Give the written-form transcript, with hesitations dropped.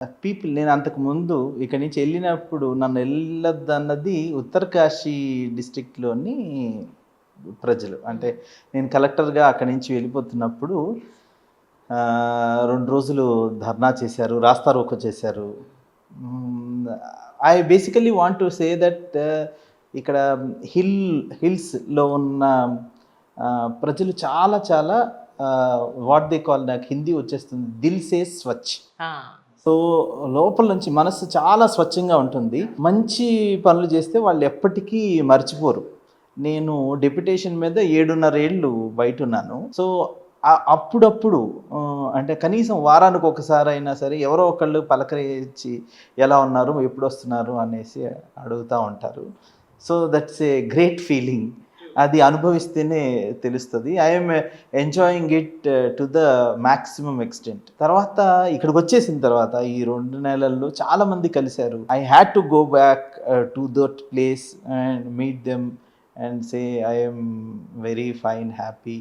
People నేను అంతకుముందు ఇక్కడి నుంచి వెళ్ళినప్పుడు నన్ను వెళ్ళొద్దన్నది ఉత్తరకాశీ డిస్ట్రిక్ట్‌లోని ప్రజలు. అంటే నేను కలెక్టర్‌గా అక్కడి నుంచి వెళ్ళిపోతున్నప్పుడు 2 రోజులు ధర్నా చేశారు. రాస్తా రోకో చేశారు. I basically want to say that ఇక్కడ హిల్స్‌లో ఉన్న ప్రజలు చాలా చాలా వాట్ దే కాల్, నాకు హిందీ వచ్చేస్తుంది, దిల్ సే స్వచ్ఛ్. ఆ! సో, లోపల నుంచి మనస్సు చాలా స్వచ్ఛంగా ఉంటుంది. మంచి పనులు చేస్తే వాళ్ళు ఎప్పటికీ మర్చిపోరు. నేను డెప్యుటేషన్ మీద 7.5 ఏళ్ళు బయటున్నాను. సో, అప్పుడప్పుడు అంటే కనీసం వారానికి ఒకసారైనా సరే ఎవరో ఒకళ్ళు పలకరించి ఎలా ఉన్నారు? ఎప్పుడొస్తున్నారు? అనేసి అడుగుతా ఉంటారు. So, that's a great feeling. అది అనుభవిస్తేనే తెలుస్తది. I am enjoying it to the maximum extent. తర్వాత ఇక్కడికొచ్చేసిన తర్వాత ఈ 2 నెలల్లో చాలా మంది కలిసారు. I had to go back to that place and meet them and say I am very fine, happy.